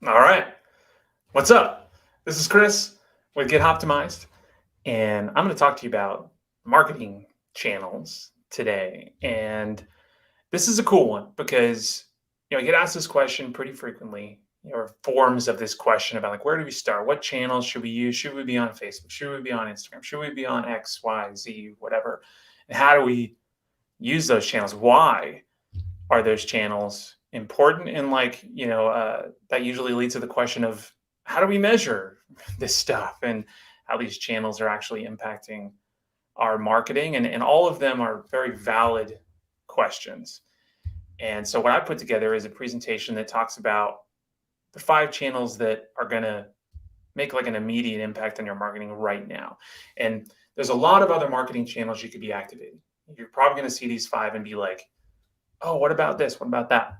All right. What's up? This is Chris with Get Hoptimized, and I'm going to talk to you about marketing channels today. And this is a cool one because I get asked this question pretty frequently, or forms of this question about like where do we start? What channels should we use? Should we be on Facebook? Should we be on Instagram? Should we be on X, Y, Z, whatever? And how do we use those channels? Why are those channels important? And that usually leads to the question of how do we measure this stuff and how these channels are actually impacting our marketing, and all of them are very valid questions. And so what I put together is a presentation that talks about the 5 channels that are going to make like an immediate impact on your marketing right now. And there's a lot of other marketing channels you could be activating. You're probably going to see these 5 and be like, oh, what about this? What about that?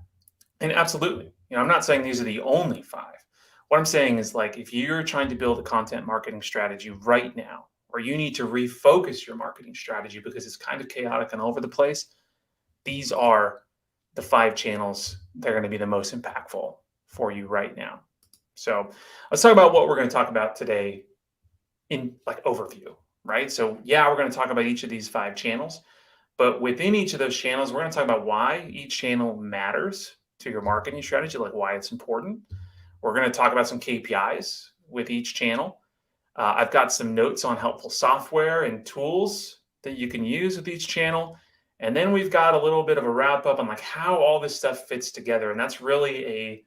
And absolutely, I'm not saying these are the only 5. What I'm saying is like if you're trying to build a content marketing strategy right now, or you need to refocus your marketing strategy because it's kind of chaotic and all over the place, these are the 5 channels that are going to be the most impactful for you right now. So let's talk about what we're going to talk about today in like overview, right? So yeah, we're going to talk about each of these 5 channels, but within each of those channels, we're going to talk about why each channel matters to your marketing strategy, like why it's important. We're going to talk about some KPIs with each channel. I've got some notes on helpful software and tools that you can use with each channel. And then we've got a little bit of a wrap up on like how all this stuff fits together. And that's really a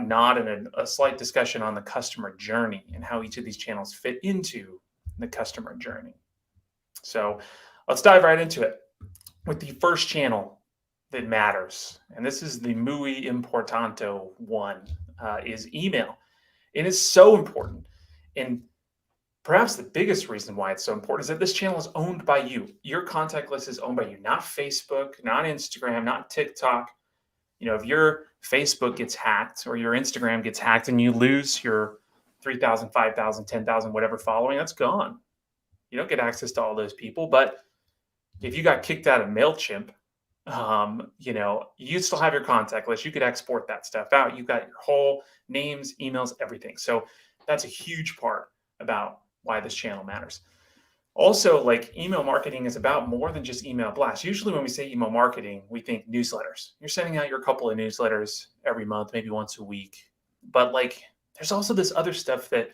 nod and a slight discussion on the customer journey and how each of these channels fit into the customer journey. So let's dive right into it with the first channel that matters. And this is the muy importante one, is email. It is so important. And perhaps the biggest reason why it's so important is that this channel is owned by you. Your contact list is owned by you, not Facebook, not Instagram, not TikTok. If your Facebook gets hacked or your Instagram gets hacked and you lose your 3,000, 5,000, 10,000, whatever following, that's gone. You don't get access to all those people. But if you got kicked out of MailChimp, you still have your contact list. You could export that stuff out. You've got your whole names, emails, everything. So that's a huge part about why this channel matters. Also, like email marketing is about more than just email blasts. Usually when we say email marketing, we think newsletters. You're sending out your couple of newsletters every month, maybe once a week. But like there's also this other stuff that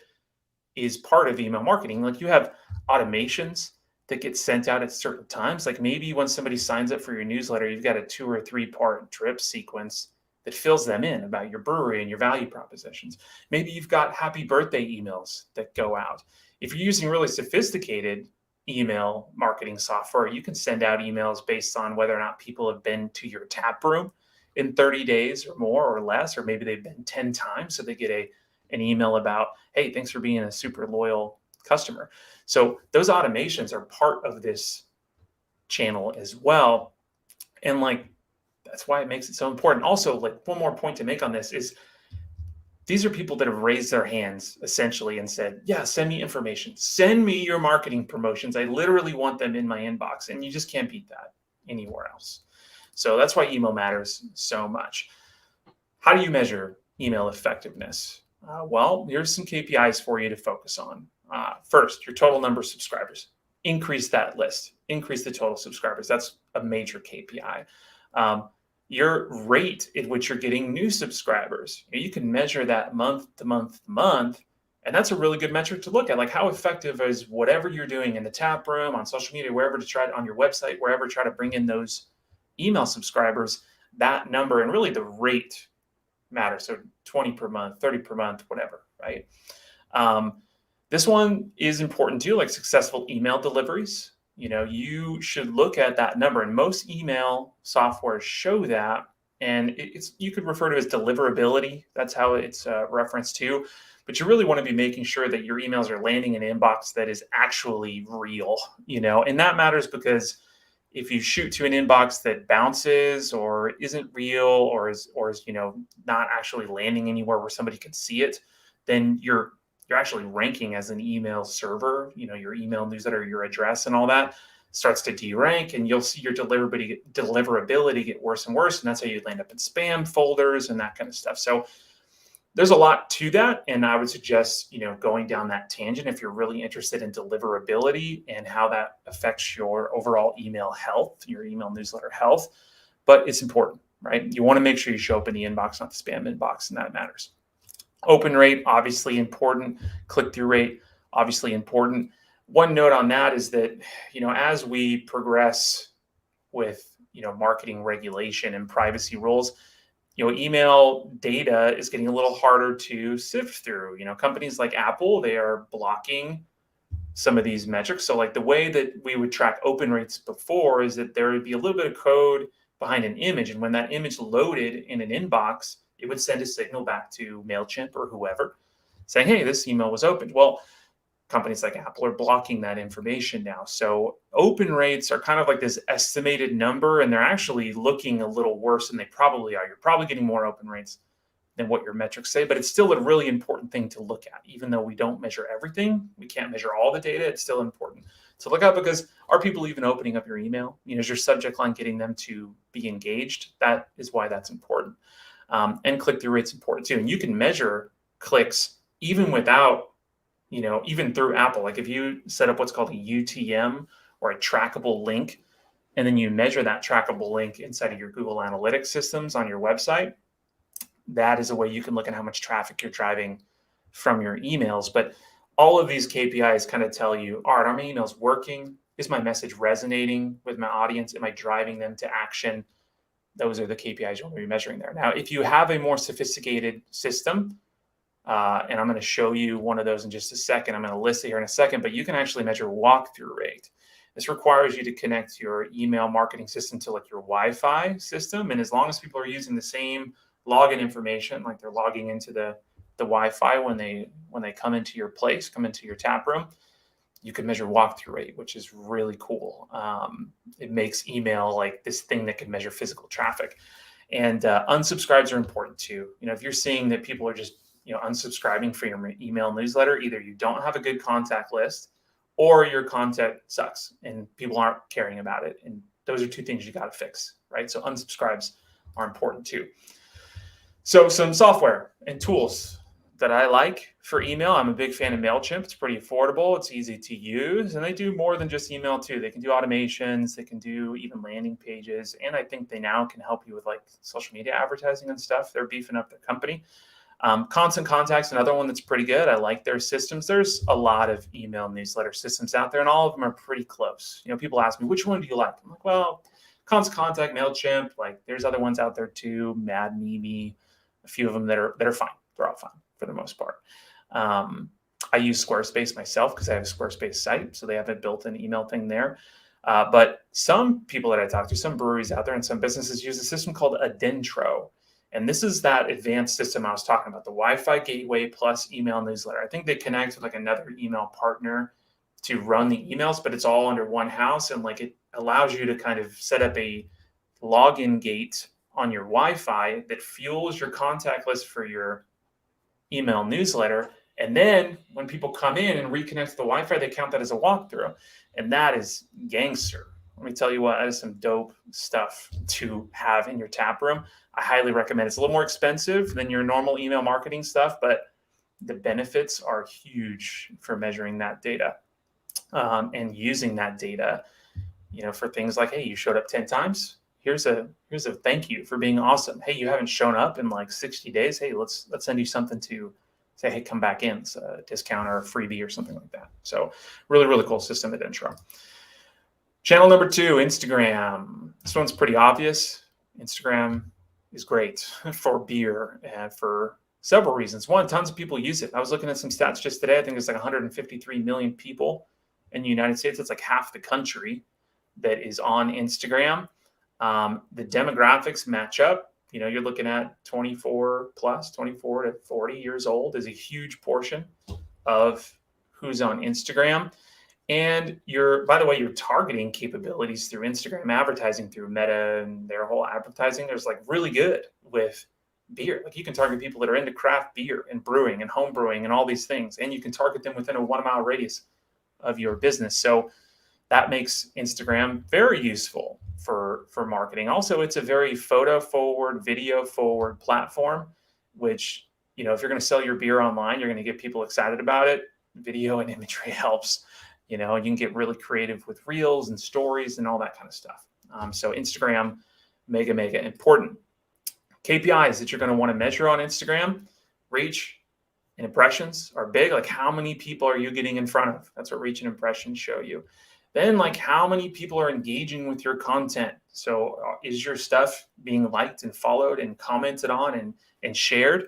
is part of email marketing. Like you have automations that get sent out at certain times. Like maybe when somebody signs up for your newsletter, you've got a 2 or 3 part drip sequence that fills them in about your brewery and your value propositions. Maybe you've got happy birthday emails that go out. If you're using really sophisticated email marketing software, you can send out emails based on whether or not people have been to your tap room in 30 days or more or less, or maybe they've been 10 times. So they get an email about, hey, thanks for being a super loyal customer. So those automations are part of this channel as well. And like, that's why it makes it so important. Also, like one more point to make on this is these are people that have raised their hands essentially and said, yeah, send me information. Send me your marketing promotions. I literally want them in my inbox. And you just can't beat that anywhere else. So that's why email matters so much. How do you measure email effectiveness? Well, here's some KPIs for you to focus on. First, your total number of subscribers. Increase that list. Increase the total subscribers. That's a major KPI. Your rate at which you're getting new subscribers. You can measure that month to month to month. And that's a really good metric to look at. Like how effective is whatever you're doing in the tap room, on social media, wherever to try it, on your website, wherever try to bring in those email subscribers, that number and really the rate matters. So 20 per month, 30 per month, whatever, right? This one is important too, like successful email deliveries. You should look at that number, and most email software show that. And you could refer to it as deliverability. That's how it's referenced to. But you really want to be making sure that your emails are landing in an inbox that is actually real, and that matters because if you shoot to an inbox that bounces or isn't real or is not actually landing anywhere where somebody can see it, then you're actually ranking as an email server. Your email newsletter, your address, and all that starts to derank, and you'll see your deliverability get worse and worse, and that's how you land up in spam folders and that kind of stuff. So there's a lot to that, and I would suggest, going down that tangent if you're really interested in deliverability and how that affects your overall email health, your email newsletter health. But it's important, right? You want to make sure you show up in the inbox, not the spam inbox, and that matters. Open rate, obviously important. Click-through rate, obviously important. One note on that is that, as we progress with, marketing regulation and privacy rules, email data is getting a little harder to sift through. Companies like Apple, they are blocking some of these metrics. So like the way that we would track open rates before is that there would be a little bit of code behind an image. And when that image loaded in an inbox, it would send a signal back to MailChimp or whoever saying, hey, this email was opened. Well, companies like Apple are blocking that information now. So open rates are kind of like this estimated number, and they're actually looking a little worse than they probably are. You're probably getting more open rates than what your metrics say, but it's still a really important thing to look at. Even though we don't measure everything, we can't measure all the data, it's still important to look at, because are people even opening up your email? Is your subject line getting them to be engaged? That is why that's important. And click-through rate's important too. And you can measure clicks even without, even through Apple. Like if you set up what's called a UTM or a trackable link, and then you measure that trackable link inside of your Google Analytics systems on your website, that is a way you can look at how much traffic you're driving from your emails. But all of these KPIs kind of tell you, all right, are my emails working? Is my message resonating with my audience? Am I driving them to action? Those are the KPIs you'll be measuring there. Now, if you have a more sophisticated system, and I'm going to show you one of those in just a second. I'm going to list it here in a second, but you can actually measure walkthrough rate. This requires you to connect your email marketing system to like your Wi-Fi system. And as long as people are using the same login information, like they're logging into the Wi-Fi when they come into your place, come into your tap room, you can measure walkthrough rate, which is really cool. It makes email like this thing that can measure physical traffic. And unsubscribes are important too. If you're seeing that people are just unsubscribing for your email newsletter, either you don't have a good contact list or your content sucks and people aren't caring about it. And those are two things you got to fix, right? So unsubscribes are important too. So some software and tools that I like for email. I'm a big fan of MailChimp. It's pretty affordable. It's easy to use. And they do more than just email too. They can do automations. They can do even landing pages. And I think they now can help you with like social media advertising and stuff. They're beefing up their company. Constant Contact's another one that's pretty good. I like their systems. There's a lot of email newsletter systems out there, and all of them are pretty close. People ask me, which one do you like? I'm like, well, Constant Contact, MailChimp, like there's other ones out there too, Mad Mimi, a few of them that are fine. They're all fine for the most part. I use Squarespace myself because I have a Squarespace site, so they have a built-in email thing there. But some people that I talk to, some breweries out there and some businesses use a system called Adentro. And this is that advanced system I was talking about, the Wi-Fi gateway plus email newsletter. I think they connect with like another email partner to run the emails, but it's all under one house. And like it allows you to kind of set up a login gate on your Wi-Fi that fuels your contact list for your email newsletter. And then when people come in and reconnect to the Wi-Fi, they count that as a walkthrough. And that is gangster. Let me tell you what, that is some dope stuff to have in your tap room. I highly recommend it. It's a little more expensive than your normal email marketing stuff, but the benefits are huge for measuring that data and using that data, for things like, hey, you showed up 10 times. Here's a thank you for being awesome. Hey, you haven't shown up in like 60 days. Hey, let's send you something to say, hey, come back in. It's a discount or a freebie or something like that. So really, really cool system at Intro. Channel number 2, Instagram. This one's pretty obvious. Instagram is great for beer and for several reasons. One, tons of people use it. I was looking at some stats just today. I think there's like 153 million people in the United States. It's like half the country that is on Instagram. The demographics match up. You're looking at 24 to 40 years old is a huge portion of who's on Instagram. And by the way, your targeting capabilities through Instagram advertising, through Meta and their whole advertising, is like really good with beer. Like you can target people that are into craft beer and brewing and home brewing and all these things. And you can target them within a 1 mile radius of your business. So that makes Instagram very useful for marketing. Also, it's a very photo forward, video forward platform, which if you're going to sell your beer online, you're going to get people excited about it. Video and imagery helps. You can get really creative with reels and stories and all that kind of stuff. So Instagram, mega important. KPIs that you're going to want to measure on Instagram: reach and impressions are big. Like, how many people are you getting in front of? That's what reach and impressions show you. Then, like, how many people are engaging with your content? So is your stuff being liked and followed and commented on and shared?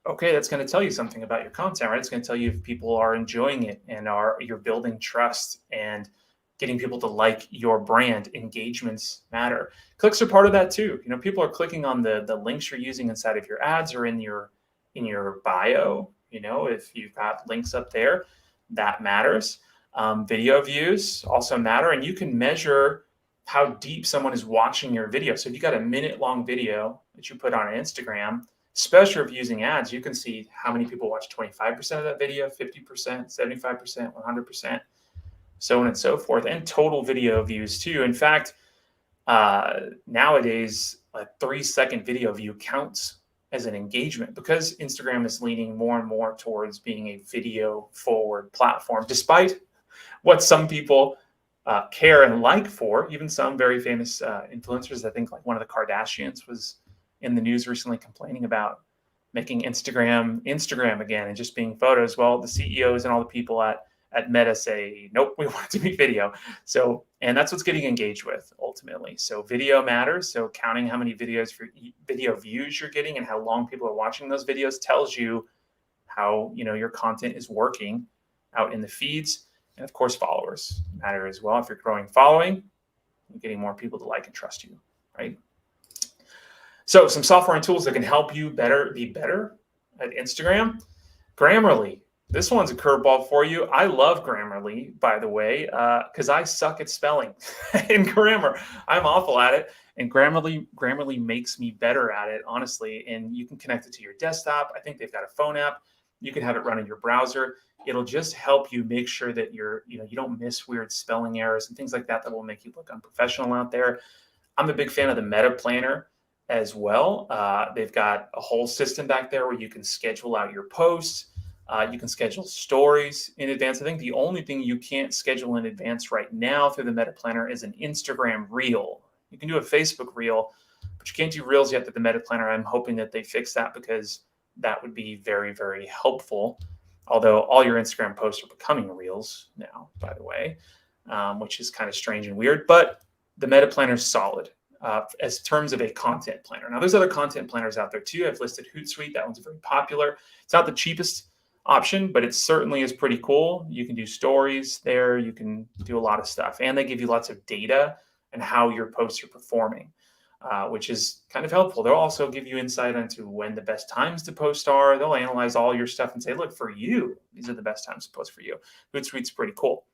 Okay, that's going to tell you something about your content, right? It's going to tell you if people are enjoying it and you're building trust and getting people to like your brand. Engagements matter. Clicks are part of that too. People are clicking on the links you're using inside of your ads or in your bio. If you've got links up there, that matters. Video views also matter, and you can measure how deep someone is watching your video. So if you got a minute-long video that you put on Instagram, especially if you're using ads, you can see how many people watch 25% of that video, 50%, 75%, 100%, so on and so forth, and total video views too. In fact, nowadays, a 3-second video view counts as an engagement because Instagram is leaning more and more towards being a video-forward platform, despite what some people care and like for. Even some very famous influencers, I think like one of the Kardashians was in the news recently complaining about making Instagram again and just being photos. Well, the CEOs and all the people at Meta say, nope, we want it to be video. So, and that's what's getting engaged with ultimately. So video matters. So counting how many video views you're getting and how long people are watching those videos tells you how, your content is working out in the feeds. And of course, followers matter as well. If you're growing following, you're getting more people to like and trust you, right? So some software and tools that can help you be better at Instagram. Grammarly. This one's a curveball for you. I love Grammarly, by the way, because I suck at spelling and grammar. I'm awful at it. And Grammarly makes me better at it, honestly. And you can connect it to your desktop. I think they've got a phone app. You can have it run in your browser. It'll just help you make sure that you don't miss weird spelling errors and things like that will make you look unprofessional out there. I'm a big fan of the Meta Planner as well. They've got a whole system back there where you can schedule out your posts. You can schedule stories in advance. I think the only thing you can't schedule in advance right now through the Meta Planner is an Instagram reel. You can do a Facebook reel, but you can't do reels yet through the Meta Planner. I'm hoping that they fix that because that would be very, very helpful. Although all your Instagram posts are becoming reels now, by the way, which is kind of strange and weird. But the Meta Planner is solid as terms of a content planner. Now, there's other content planners out there too. I've listed Hootsuite. That one's very popular. It's not the cheapest option, but it certainly is pretty cool. You can do stories there. You can do a lot of stuff. And they give you lots of data and how your posts are performing, which is kind of helpful. They'll also give you insight into when the best times to post are. They'll analyze all your stuff and say, look, for you, these are the best times to post for you. Hootsuite's pretty cool.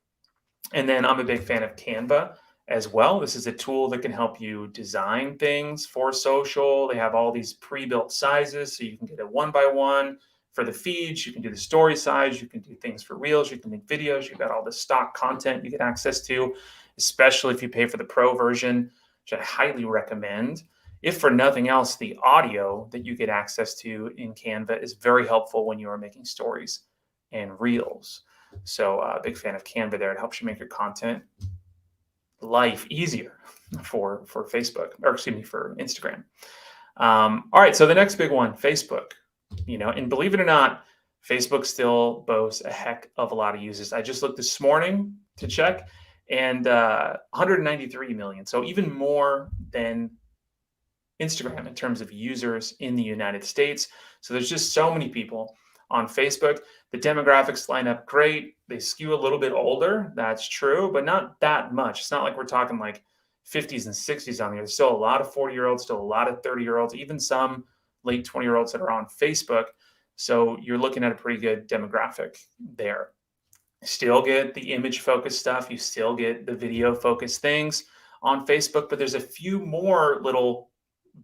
And then I'm a big fan of Canva as well. This is a tool that can help you design things for social. They have all these pre-built sizes, so you can get a 1x1 for the feeds. You can do the story size. You can do things for reels. You can make videos. You've got all the stock content you get access to, especially if you pay for the pro version, which I highly recommend. If for nothing else, the audio that you get access to in Canva is very helpful when you are making stories and reels. So big fan of Canva there. It helps you make your content life easier for Facebook, or excuse me, for Instagram. All right, so the next big one, Facebook. And believe it or not, Facebook still boasts a heck of a lot of users. I just looked this morning to check, and 193 million. So even more than Instagram in terms of users in the United States. So there's just so many people on Facebook. The demographics line up great. They skew a little bit older. That's true, but not that much. It's not like we're talking like 50s and 60s on there. There's still a lot of 40-year-olds, still a lot of 30-year-olds, even some late 20-year-olds that are on Facebook. So you're looking at a pretty good demographic there. Still get the image focused stuff. You still get the video focused things on Facebook, but there's a few more little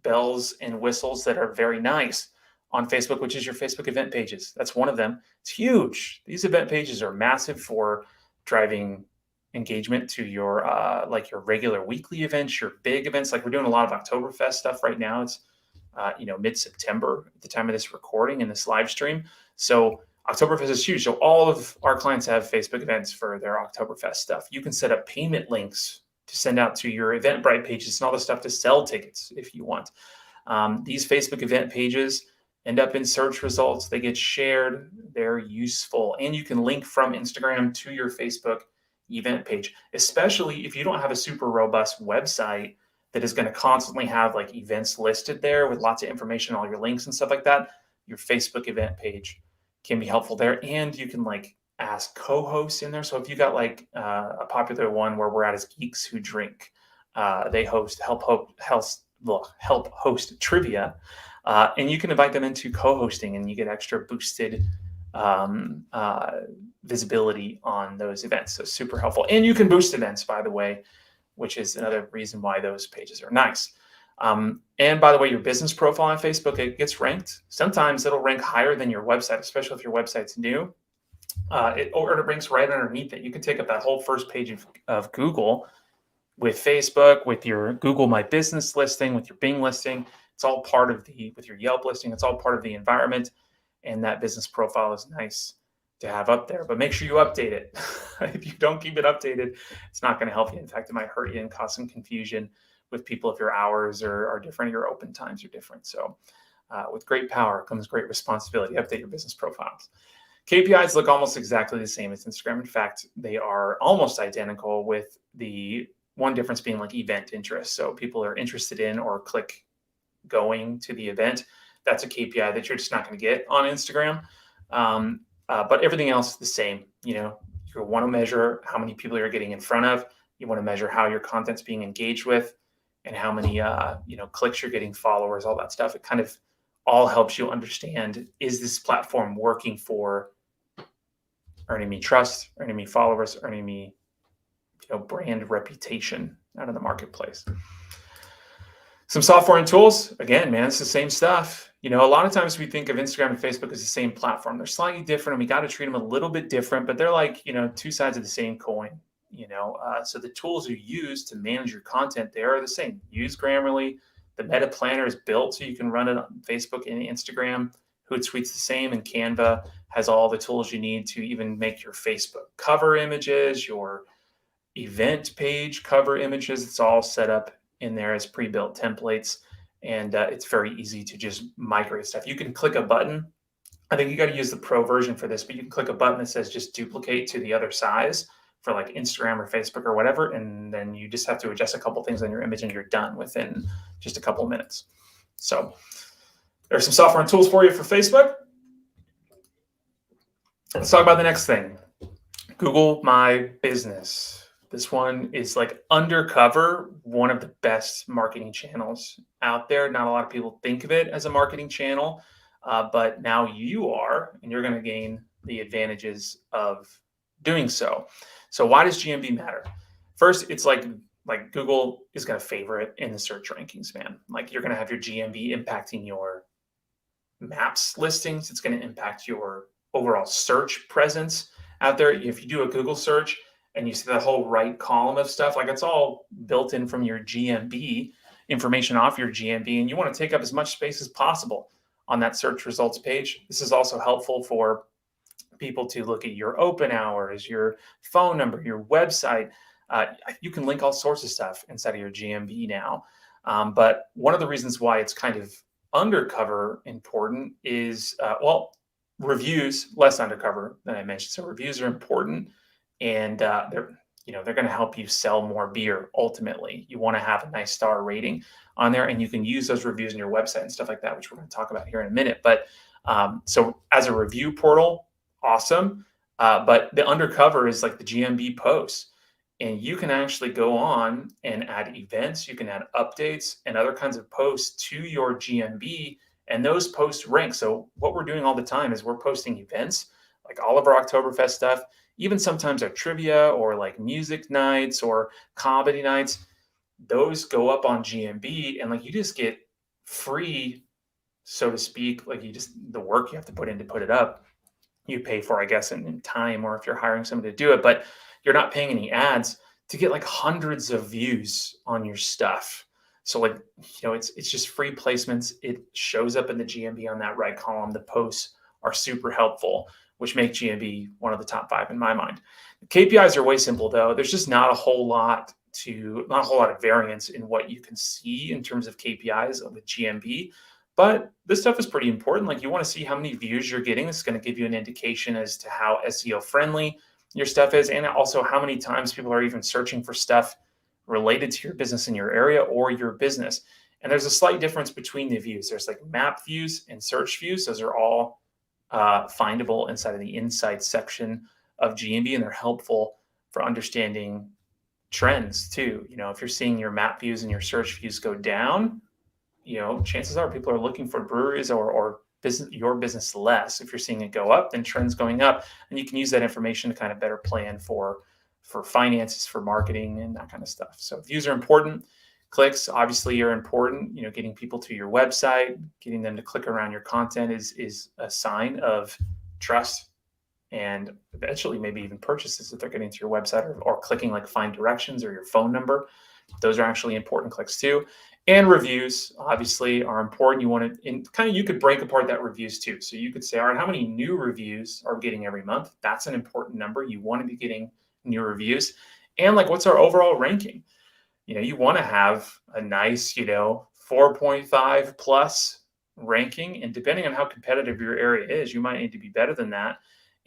bells and whistles that are very nice on Facebook, which is your Facebook event pages. That's one of them. It's huge. These event pages are massive for driving engagement to your like your regular weekly events, your big events. Like we're doing a lot of Oktoberfest stuff right now. It's mid-September at the time of this recording and this live stream. So Oktoberfest is huge. So all of our clients have Facebook events for their Oktoberfest stuff. You can set up payment links to send out to your Eventbrite pages and all the stuff to sell tickets if you want. These Facebook event pages end up in search results. They get shared. They're useful. And you can link from Instagram to your Facebook event page, especially if you don't have a super robust website that is going to constantly have like events listed there with lots of information, all your links and stuff like that. Your Facebook event page can be helpful there. And you can like ask co-hosts in there. So if you got like a popular one where we're at as Geeks Who Drink, they help host trivia, and you can invite them into co-hosting, and you get extra boosted visibility on those events. So super helpful. And you can boost events, by the way, which is another reason why those pages are nice. And by the way, your business profile on Facebook, it gets ranked. Sometimes it'll rank higher than your website, especially if your website's new. Or it ranks right underneath it. You can take up that whole first page of Google with Facebook, with your Google My Business listing, with your Bing listing. It's all part of with your Yelp listing. It's all part of the environment. And that business profile is nice to have up there, but make sure you update it. If you don't keep it updated, it's not going to help you. In fact, it might hurt you and cause some confusion with people if your hours are different, your open times are different. So with great power comes great responsibility. Update your business profiles. KPIs look almost exactly the same as Instagram. In fact, they are almost identical, with the one difference being like event interest. So people are interested in or click going to the event. That's a KPI that you're just not going to get on Instagram. But everything else is the same. You want to measure how many people you're getting in front of. You want to measure how your content's being engaged with, and how many clicks you're getting, followers, all that stuff. It kind of all helps you understand, is this platform working for earning me trust, earning me followers, earning me brand reputation out in the marketplace. Some software and tools. Again, man, it's the same stuff. A lot of times we think of Instagram and Facebook as the same platform. They're slightly different, and we got to treat them a little bit different, but they're like, two sides of the same coin. So the tools you use to manage your content there are the same. Use Grammarly. The Meta Planner is built so you can run it on Facebook and Instagram. Hootsuite's the same, and Canva has all the tools you need to even make your Facebook cover images, your event page cover images. It's all set up in there as pre-built templates, and it's very easy to just migrate stuff. You can click a button. I think you got to use the pro version for this, but you can click a button that says just duplicate to the other size for like Instagram or Facebook or whatever, and then you just have to adjust a couple things on your image and you're done within just a couple of minutes. So there's some software and tools for you for Facebook. Let's talk about the next thing. Google My Business. This one is like undercover, one of the best marketing channels out there. Not a lot of people think of it as a marketing channel, but now you are, and you're going to gain the advantages of doing so. So why does GMB matter? First, it's like Google is going to favor it in the search rankings, man. Like you're going to have your GMB impacting your maps listings. It's going to impact your overall search presence out there. If you do a Google search and you see that whole right column of stuff, like it's all built in from your GMB, information off your GMB, and you want to take up as much space as possible on that search results page. This is also helpful for people to look at your open hours, your phone number, your website. You can link all sorts of stuff inside of your GMB now. But one of the reasons why it's kind of undercover important is, reviews, less undercover than I mentioned. So reviews are important, and they're going to help you sell more beer. Ultimately, you want to have a nice star rating on there, and you can use those reviews on your website and stuff like that, which we're going to talk about here in a minute. But so as a review portal, awesome. But the undercover is like the GMB posts, and you can actually go on and add events. You can add updates and other kinds of posts to your GMB, and those posts rank. So what we're doing all the time is we're posting events, like all of our Oktoberfest stuff, even sometimes our trivia or like music nights or comedy nights. Those go up on GMB, and like you just get free, so to speak, like the work you have to put in to put it up, you pay for, I guess, in time, or if you're hiring somebody to do it, but you're not paying any ads to get like hundreds of views on your stuff. So like, it's just free placements. It shows up in the GMB on that right column. The posts are super helpful, which make GMB one of the top 5 in my mind. The KPIs are way simple though. There's just not a whole lot of variance in what you can see in terms of KPIs with GMB. But this stuff is pretty important. Like, you want to see how many views you're getting. It's going to give you an indication as to how SEO friendly your stuff is, and also how many times people are even searching for stuff related to your business in your area or your business. And there's a slight difference between the views. There's like map views and search views. Those are all findable inside of the insights section of GMB, and they're helpful for understanding trends too. If you're seeing your map views and your search views go down, chances are people are looking for breweries or your business less. If you're seeing it go up, then trends going up, and you can use that information to kind of better plan for finances, for marketing, and that kind of stuff. So views are important. Clicks obviously are important. Getting people to your website, getting them to click around your content is a sign of trust, and eventually maybe even purchases if they're getting to your website or clicking like find directions or your phone number. Those are actually important clicks too. And reviews obviously are important. You could break apart that reviews too. So you could say, all right, how many new reviews are we getting every month? That's an important number. You want to be getting new reviews. And like, what's our overall ranking? You want to have a nice, 4.5 plus ranking. And depending on how competitive your area is, you might need to be better than that.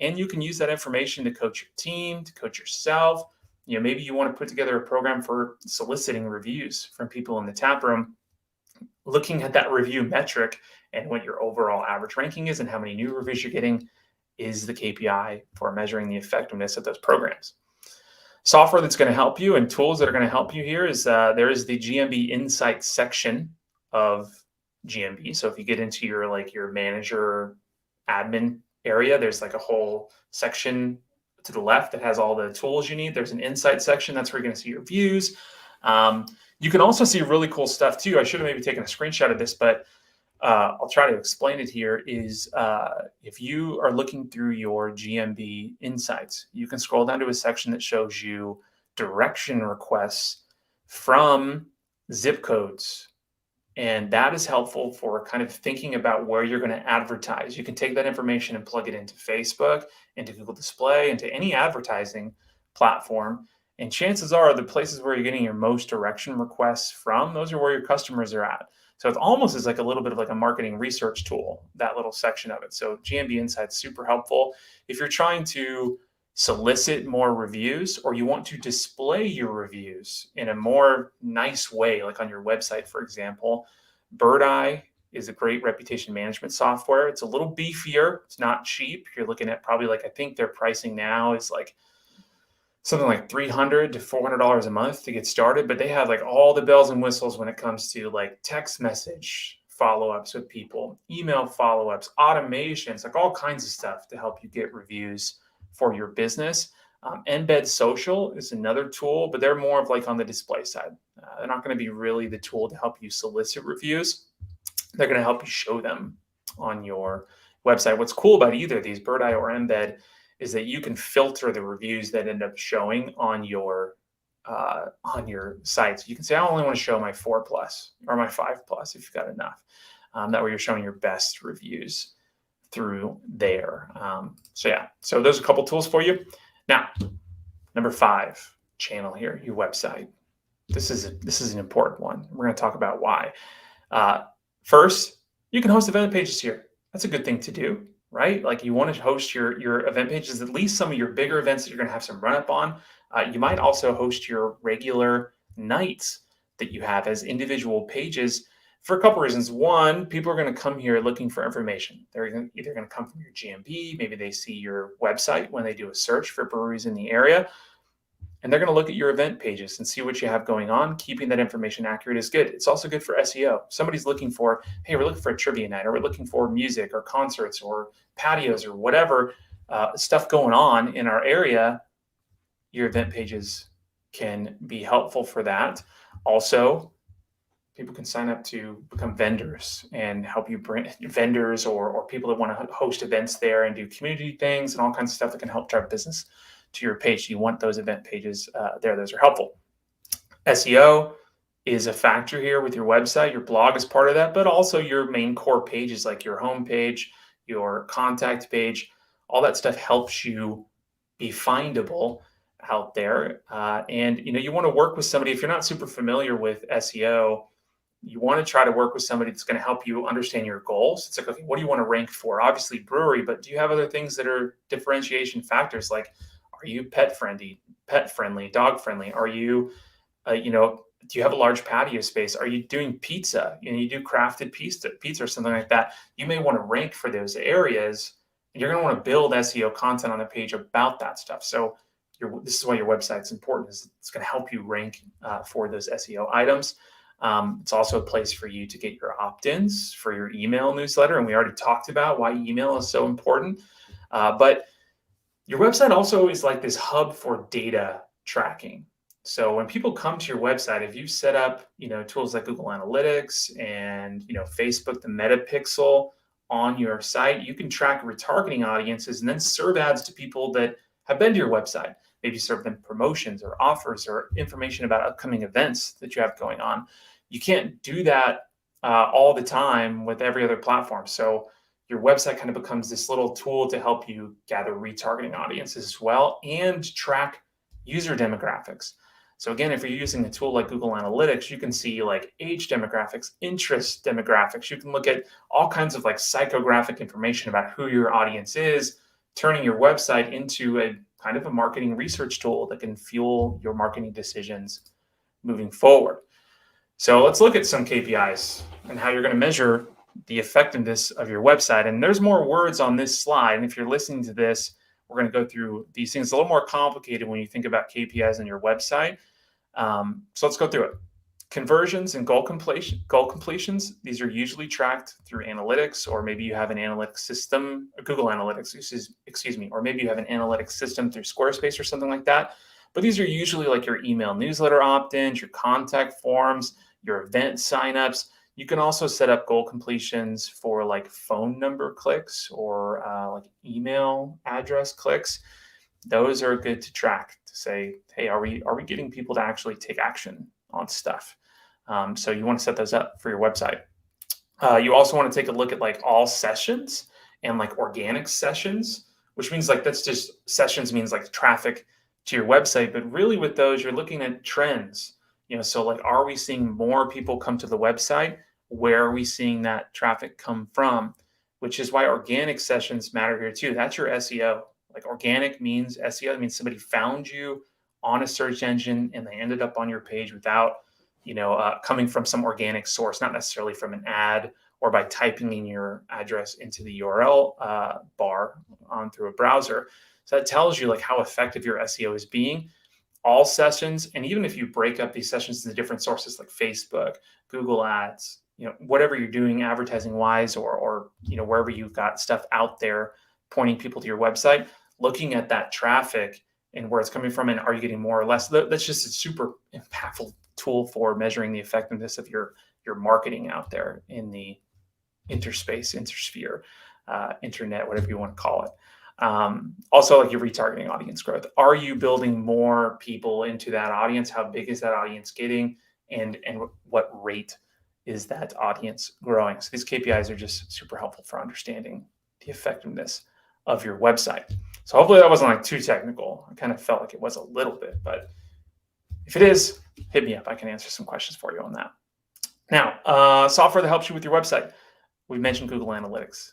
And you can use that information to coach your team, to coach yourself. Maybe you want to put together a program for soliciting reviews from people in the tap room, looking at that review metric and what your overall average ranking is and how many new reviews you're getting is the KPI for measuring the effectiveness of those programs. Software that's going to help you and tools that are going to help you here is there is the GMB Insights section of GMB. So if you get into your manager admin area, there's like a whole section to the left that has all the tools you need. There's an insight section. That's where you're going to see your views. You can also see really cool stuff too. I should have maybe taken a screenshot of this, but I'll try to explain it here. If you are looking through your GMB insights, you can scroll down to a section that shows you direction requests from zip codes. And that is helpful for kind of thinking about where you're going to advertise. You can take that information and plug it into Facebook, into Google Display, into any advertising platform. And chances are the places where you're getting your most direction requests from, those are where your customers are at. So it's almost as like a little bit of like a marketing research tool, that little section of it. So GMB Insights, super helpful. If you're trying to solicit more reviews, or you want to display your reviews in a more nice way, like on your website, for example, Birdeye is a great reputation management software. It's a little beefier. It's not cheap. You're looking at probably I think their pricing now is like something like $300 to $400 a month to get started, but they have like all the bells and whistles when it comes to like text message follow-ups with people, email follow-ups, automations, like all kinds of stuff to help you get reviews for your business. Embed Social is another tool, but they're more of like on the display side. They're not going to be really the tool to help you solicit reviews. They're going to help you show them on your website. What's cool about either of these, Birdeye or Embed, is that you can filter the reviews that end up showing on your sites. You can say, I only want to show my 4+ or my 5+ if you've got enough. That way you're showing your best reviews through there. So those are a couple tools for you. Now, number 5 channel here, your website. This is an important one. We're going to talk about why. First, you can host event pages here. That's a good thing to do, right? Like, you want to host your event pages, at least some of your bigger events that you're going to have some run up on. You might also host your regular nights that you have as individual pages for a couple reasons. One, people are going to come here looking for information. They're either going to come from your GMB, maybe they see your website when they do a search for breweries in the area, and they're going to look at your event pages and see what you have going on. Keeping that information accurate is good. It's also good for SEO. Somebody's looking for, hey, we're looking for a trivia night, or we're looking for music or concerts or patios or whatever stuff going on in our area. Your event pages can be helpful for that. Also, people can sign up to become vendors and help you bring vendors or people that want to host events there and do community things and all kinds of stuff that can help drive business to your page. You want those event pages there. Those are helpful. SEO, is a factor here with your website. Your blog is part of that, but also your main core pages like your home page, your contact page, all that stuff helps you be findable out there. And you want to work with somebody if you're not super familiar with SEO. You want to try to work with somebody that's going to help you understand your goals. It's like, okay, what do you want to rank for? Obviously, brewery, but do you have other things that are differentiation factors? Like, are you pet friendly, dog friendly? Are you, do you have a large patio space? Are you doing pizza? You do crafted pizza or something like that. You may want to rank for those areas, and you're going to want to build SEO content on the page about that stuff. So this is why your website's important. Is it's going to help you rank for those SEO items. It's also a place for you to get your opt-ins for your email newsletter. And we already talked about why email is so important. But your website also is like this hub for data tracking. So when people come to your website, if you set up, tools like Google Analytics and, Facebook, the Meta Pixel on your site, you can track retargeting audiences and then serve ads to people that have been to your website. Maybe serve them promotions or offers or information about upcoming events that you have going on. You can't do that all the time with every other platform. So your website kind of becomes this little tool to help you gather retargeting audiences as well and track user demographics. So again, if you're using a tool like Google Analytics, you can see like age demographics, interest demographics. You can look at all kinds of like psychographic information about who your audience is, turning your website into a kind of a marketing research tool that can fuel your marketing decisions moving forward. So let's look at some KPIs and how you're going to measure the effectiveness of your website. And there's more words on this slide. And if you're listening to this, we're going to go through these things. It's a little more complicated when you think about KPIs on your website. So let's go through it. Conversions and goal completions. These are usually tracked through analytics, or maybe you have an analytics system, Google Analytics, excuse me, or maybe you have an analytics system through Squarespace or something like that. But these are usually like your email newsletter opt-ins, your contact forms, your event signups. You can also set up goal completions for like phone number clicks or like email address clicks. Those are good to track to say, hey, are we getting people to actually take action on stuff? So you want to set those up for your website. You also want to take a look at like all sessions and like organic sessions, which means like that's just sessions means like traffic to your website. But really with those, you're looking at trends. So like, are we seeing more people come to the website? Where are we seeing that traffic come from? Which is why organic sessions matter here too. That's your SEO. Like organic means SEO. It means somebody found you on a search engine and they ended up on your page without, coming from some organic source, not necessarily from an ad or by typing in your address into the URL bar on through a browser. So that tells you like how effective your SEO is being. All sessions, and even if you break up these sessions into different sources like Facebook, Google Ads, whatever you're doing advertising wise, or wherever you've got stuff out there pointing people to your website, looking at that traffic and where it's coming from, and are you getting more or less? That's just a super impactful tool for measuring the effectiveness of your marketing out there in the intersphere, internet, whatever you want to call it. Also like your retargeting audience growth. Are you building more people into that audience? How big is that audience getting? And what rate is that audience growing? So these KPIs are just super helpful for understanding the effectiveness of your website. So hopefully that wasn't like too technical. I kind of felt like it was a little bit, but if it is, hit me up. I can answer some questions for you on that. Now, software that helps you with your website. We mentioned Google Analytics.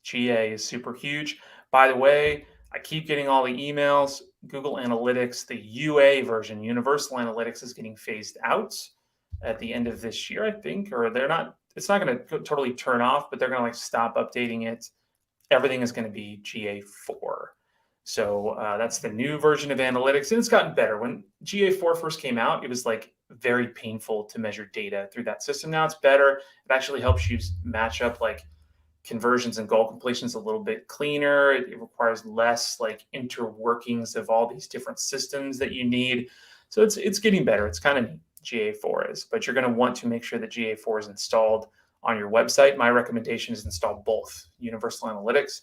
GA is super huge. By the way, I keep getting all the emails. Google Analytics, the UA version, Universal Analytics, is getting phased out at the end of this year, I think, or it's not going to totally turn off, but they're going to like stop updating it. Everything is going to be GA4. So that's the new version of analytics, and it's gotten better. When GA4 first came out, it was like very painful to measure data through that system. Now it's better. It actually helps you match up like conversions and goal completions a little bit cleaner. It requires less like interworkings of all these different systems that you need. So it's getting better. It's kind of neat, GA4 is, but you're going to want to make sure that GA4 is installed on your website. My recommendation is install both Universal Analytics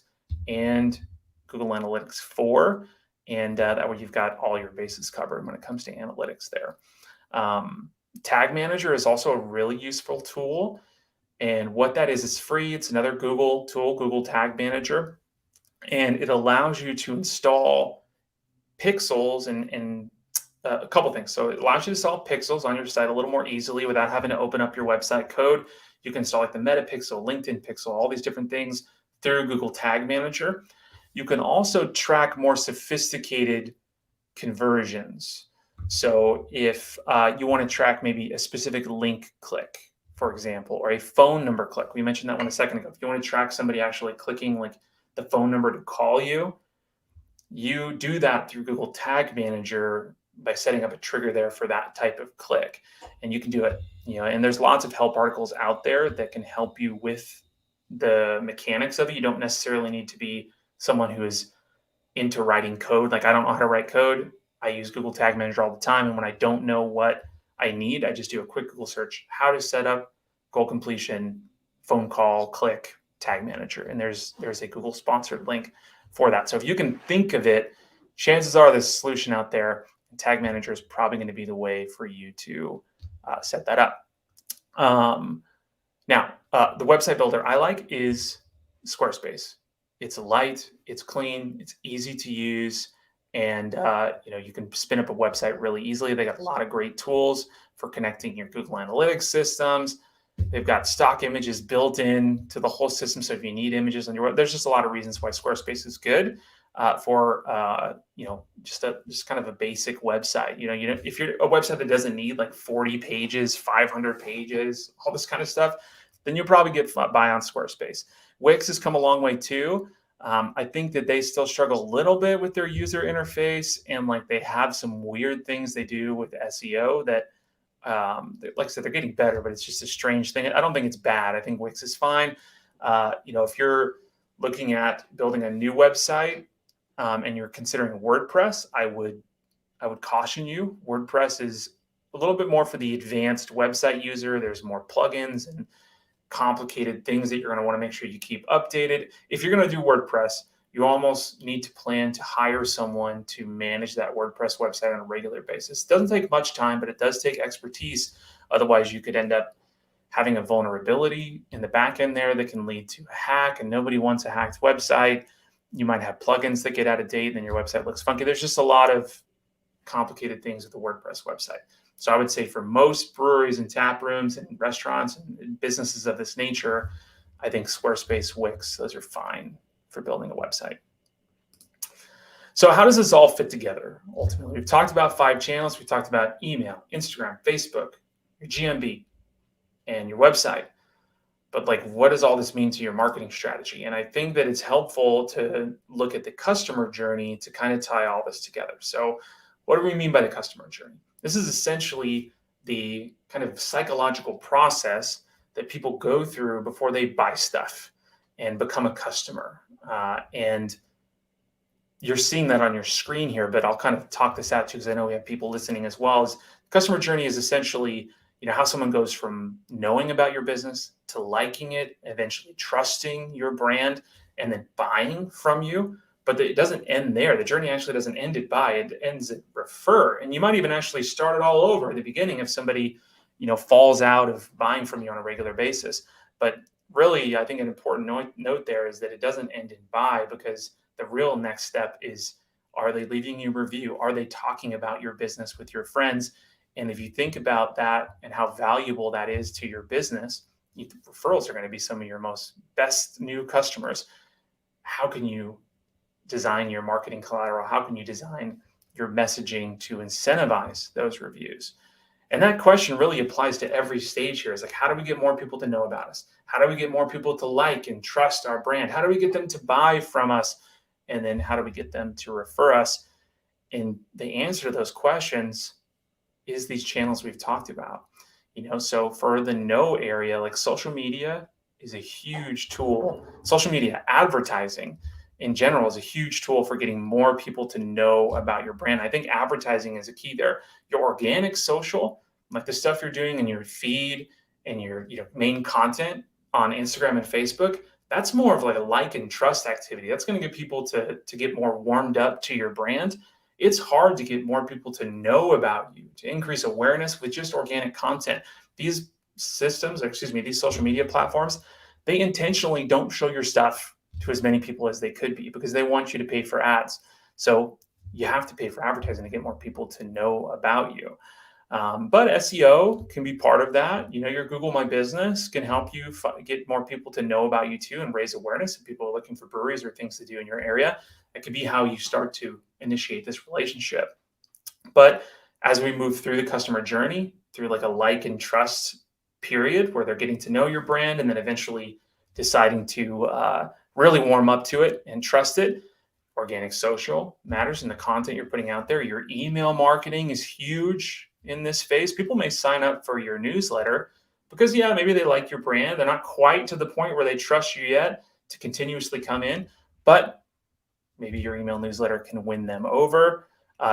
and Google Analytics 4. And that way you've got all your bases covered when it comes to analytics there. Tag Manager is also a really useful tool. And what that is, it's free. It's another Google tool, Google Tag Manager. And it allows you to install pixels and a couple things. So it allows you to install pixels on your site a little more easily without having to open up your website code. You can install like the Meta Pixel, LinkedIn Pixel, all these different things through Google Tag Manager. You can also track more sophisticated conversions. So if you want to track maybe a specific link click, for example, or a phone number click, we mentioned that one a second ago. If you want to track somebody actually clicking like the phone number to call you, you do that through Google Tag Manager by setting up a trigger there for that type of click. And you can do it, and there's lots of help articles out there that can help you with the mechanics of it. You don't necessarily need to be someone who is into writing code. Like I don't know how to write code. I use Google Tag Manager all the time. And when I don't know what I need, I just do a quick Google search, how to set up goal completion, phone call, click, Tag Manager. And there's a Google sponsored link for that. So if you can think of it, chances are there's a solution out there. And Tag Manager is probably going to be the way for you to set that up. Now, the website builder I like is Squarespace. It's light, it's clean, it's easy to use, and you can spin up a website really easily. They got a lot of great tools for connecting your Google Analytics systems. They've got stock images built in to the whole system. So if you need images on your web, there's just a lot of reasons why Squarespace is good for just kind of a basic website. If you're a website that doesn't need like 40 pages, 500 pages, all this kind of stuff, then you'll probably get by on Squarespace. Wix has come a long way too. I think that they still struggle a little bit with their user interface, and like they have some weird things they do with SEO that, like I said, they're getting better, but it's just a strange thing. I don't think it's bad. I think Wix is fine. If you're looking at building a new website and you're considering WordPress, I would caution you. WordPress is a little bit more for the advanced website user. There's more plugins and complicated things that you're going to want to make sure you keep updated. If you're going to do WordPress, you almost need to plan to hire someone to manage that WordPress website on a regular basis. It doesn't take much time, but it does take expertise. Otherwise, you could end up having a vulnerability in the back end there that can lead to a hack, and nobody wants a hacked website. You might have plugins that get out of date and then your website looks funky. There's just a lot of complicated things with the WordPress website. So I would say for most breweries and tap rooms and restaurants and businesses of this nature, I think Squarespace, Wix, those are fine for building a website. So how does this all fit together? Ultimately, we've talked about 5 channels. We talked about email, Instagram, Facebook, your GMB, and your website. But like, what does all this mean to your marketing strategy? And I think that it's helpful to look at the customer journey to kind of tie all this together. So what do we mean by the customer journey? This is essentially the kind of psychological process that people go through before they buy stuff and become a customer. And you're seeing that on your screen here, but I'll kind of talk this out too, because I know we have people listening as well. Is customer journey is essentially, how someone goes from knowing about your business to liking it, eventually trusting your brand, and then buying from you. But it doesn't end there. The journey actually doesn't end at buy. It ends at refer. And you might even actually start it all over at the beginning if somebody, falls out of buying from you on a regular basis. But really, I think an important note there is that it doesn't end in buy, because the real next step is, are they leaving you a review? Are they talking about your business with your friends? And if you think about that and how valuable that is to your business, referrals are going to be some of your best new customers. How can you design your marketing collateral? How can you design your messaging to incentivize those reviews? And that question really applies to every stage here. It's like, how do we get more people to know about us? How do we get more people to like and trust our brand? How do we get them to buy from us? And then how do we get them to refer us? And the answer to those questions is these channels we've talked about. So for the know area, like social media is a huge tool. Social media advertising in general is a huge tool for getting more people to know about your brand. I think advertising is a key there. Your organic social, like the stuff you're doing in your feed and your main content on Instagram and Facebook, that's more of like a like and trust activity. That's going to get people to get more warmed up to your brand. It's hard to get more people to know about you, to increase awareness with just organic content. These these social media platforms, they intentionally don't show your stuff to as many people as they could be because they want you to pay for ads. So you have to pay for advertising to get more people to know about you. But SEO can be part of that. Your Google My Business can help you get more people to know about you too and raise awareness. If people are looking for breweries or things to do in your area, that could be how you start to initiate this relationship. But as we move through the customer journey, through like a like and trust period where they're getting to know your brand and then eventually deciding to really warm up to it and trust it, organic social matters in the content you're putting out there. Your email marketing is huge in this phase. People may sign up for your newsletter because, yeah, maybe they like your brand. They're not quite to the point where they trust you yet to continuously come in, but maybe your email newsletter can win them over.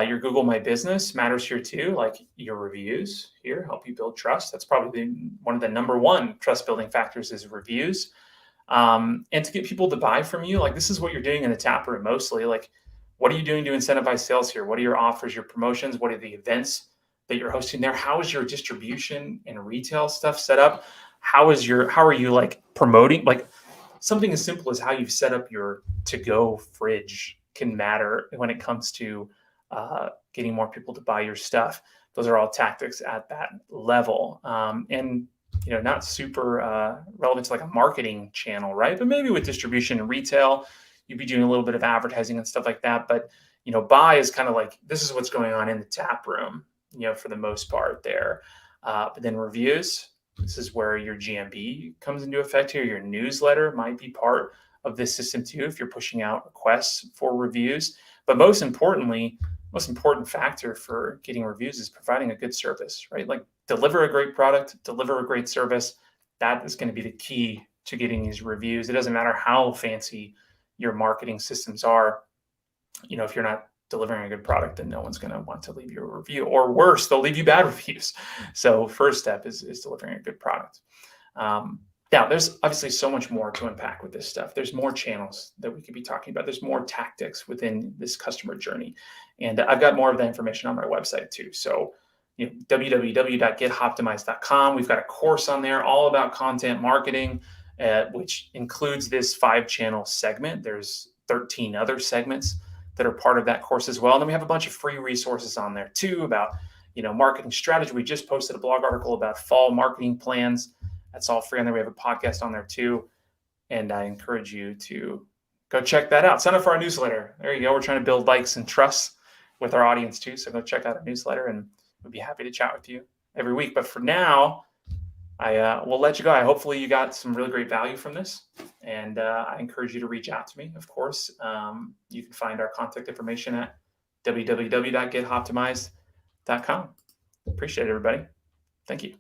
Your Google My Business matters here too. Like your reviews here help you build trust. That's probably one of the number one trust building factors is reviews. And to get people to buy from you, like this is what you're doing in the tap room mostly. Like, what are you doing to incentivize sales here? What are your offers, your promotions? What are the events that you're hosting there? How is your distribution and retail stuff set up? How are you like promoting? Like something as simple as how you've set up your to-go fridge can matter when it comes to getting more people to buy your stuff. Those are all tactics at that level. And not super relevant to like a marketing channel, right? But maybe with distribution and retail, you'd be doing a little bit of advertising and stuff like that. But buy is kind of like this is what's going on in the tap room, for the most part there. But then reviews, this is where your GMB comes into effect here. Your newsletter might be part of this system too if you're pushing out requests for reviews. But most importantly, most important factor for getting reviews is providing a good service, right? Like deliver a great product, deliver a great service. That is going to be the key to getting these reviews. It doesn't matter how fancy your marketing systems are. If you're not delivering a good product, then no one's going to want to leave you a review, or worse, they'll leave you bad reviews. So first step is delivering a good product. Now, there's obviously so much more to unpack with this stuff. There's more channels that we could be talking about. There's more tactics within this customer journey. And I've got more of that information on my website too. So www.gethoptimized.com. We've got a course on there all about content marketing, which includes this 5-channel segment. There's 13 other segments that are part of that course as well. And then we have a bunch of free resources on there too about, marketing strategy. We just posted a blog article about fall marketing plans. That's all free on there. We have a podcast on there too. And I encourage you to go check that out. Sign up for our newsletter. There you go. We're trying to build likes and trust with our audience too. So go check out our newsletter and we'd be happy to chat with you every week. But for now, I will let you go. Hopefully you got some really great value from this. And I encourage you to reach out to me, of course. You can find our contact information at www.gethoptimized.com. Appreciate it, everybody. Thank you.